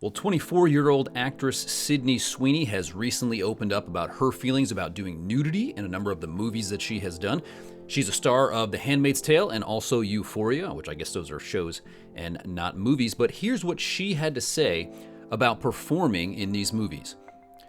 Well, 24-year-old actress Sydney Sweeney has recently opened up about her feelings about doing nudity in a number of the movies that she has done. She's a star of The Handmaid's Tale and also Euphoria, which I guess those are shows and not movies. But here's what she had to say about performing in these movies.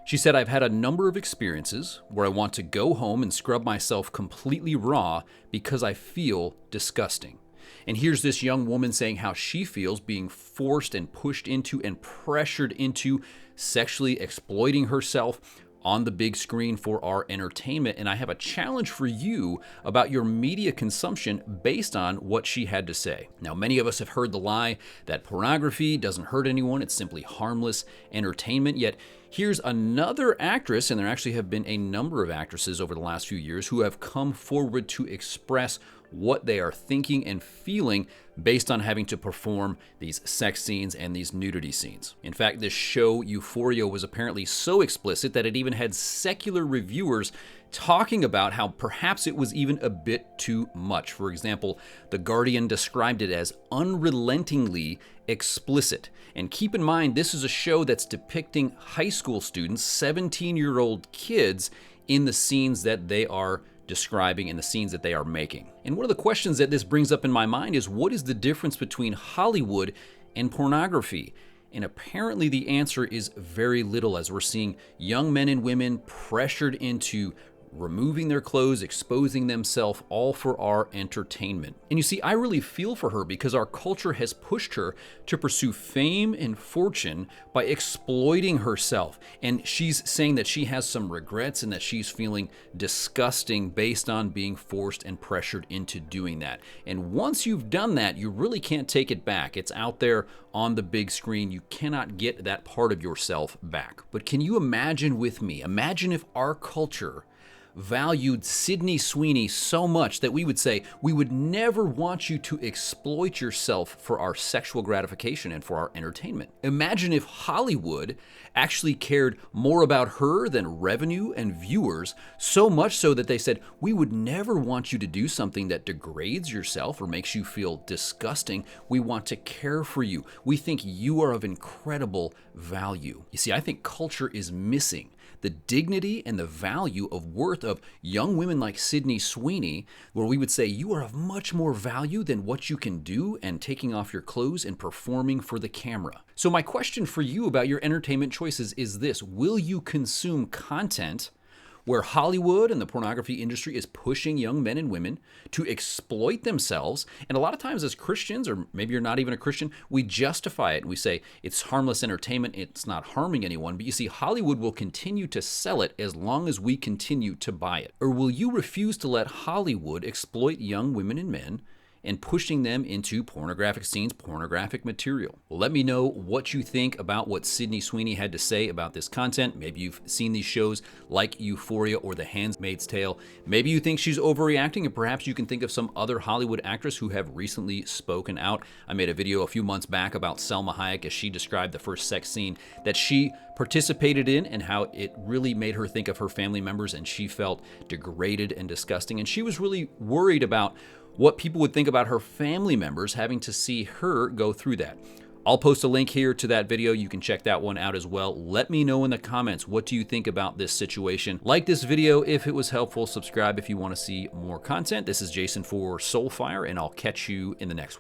She said, "I've had a number of experiences where I want to go home and scrub myself completely raw because I feel disgusting." And here's this young woman saying how she feels being forced and pushed into and pressured into sexually exploiting herself on the big screen for our entertainment. And I have a challenge for you about your media consumption based on what she had to say. Now, many of us have heard the lie that pornography doesn't hurt anyone, it's simply harmless entertainment. Yet here's another actress, and there actually have been a number of actresses over the last few years who have come forward to express what they are thinking and feeling based on having to perform these sex scenes and these nudity scenes. In fact, this show, Euphoria, was apparently so explicit that it even had secular reviewers talking about how perhaps it was even a bit too much. For example, The Guardian described it as unrelentingly explicit. And keep in mind, this is a show that's depicting high school students, 17-year-old kids, in the scenes that they are describing and the scenes that they are making. And one of the questions that this brings up in my mind is, what is the difference between Hollywood and pornography? And apparently the answer is very little, as we're seeing young men and women pressured into removing their clothes, exposing themselves, all for our entertainment. And you see, I really feel for her because our culture has pushed her to pursue fame and fortune by exploiting herself. And she's saying that she has some regrets and that she's feeling disgusting based on being forced and pressured into doing that. And once you've done that, you really can't take it back. It's out there on the big screen. You cannot get that part of yourself back. But can you imagine with me? Imagine if our culture valued Sydney Sweeney so much that we would say, we would never want you to exploit yourself for our sexual gratification and for our entertainment. Imagine if Hollywood actually cared more about her than revenue and viewers, so much so that they said, we would never want you to do something that degrades yourself or makes you feel disgusting. We want to care for you. We think you are of incredible value. You see, I think culture is missing the dignity and the value of worth of young women like Sydney Sweeney, where we would say you are of much more value than what you can do and taking off your clothes and performing for the camera. So my question for you about your entertainment choices is this: will you consume content where Hollywood and the pornography industry is pushing young men and women to exploit themselves? And a lot of times as Christians, or maybe you're not even a Christian, we justify it. We say it's harmless entertainment, it's not harming anyone. But you see, Hollywood will continue to sell it as long as we continue to buy it. Or will you refuse to let Hollywood exploit young women and men and pushing them into pornographic scenes, pornographic material? Well, let me know what you think about what Sydney Sweeney had to say about this content. Maybe you've seen these shows like Euphoria or The Handmaid's Tale. Maybe you think she's overreacting, and perhaps you can think of some other Hollywood actress who have recently spoken out. I made a video a few months back about Selma Hayek as she described the first sex scene that she participated in and how it really made her think of her family members, and she felt degraded and disgusting. And she was really worried about what people would think about her family members having to see her go through that. I'll post a link here to that video. You can check that one out as well. Let me know in the comments, what do you think about this situation? Like this video if it was helpful. Subscribe if you want to see more content. This is Jason for Soulfire, and I'll catch you in the next one.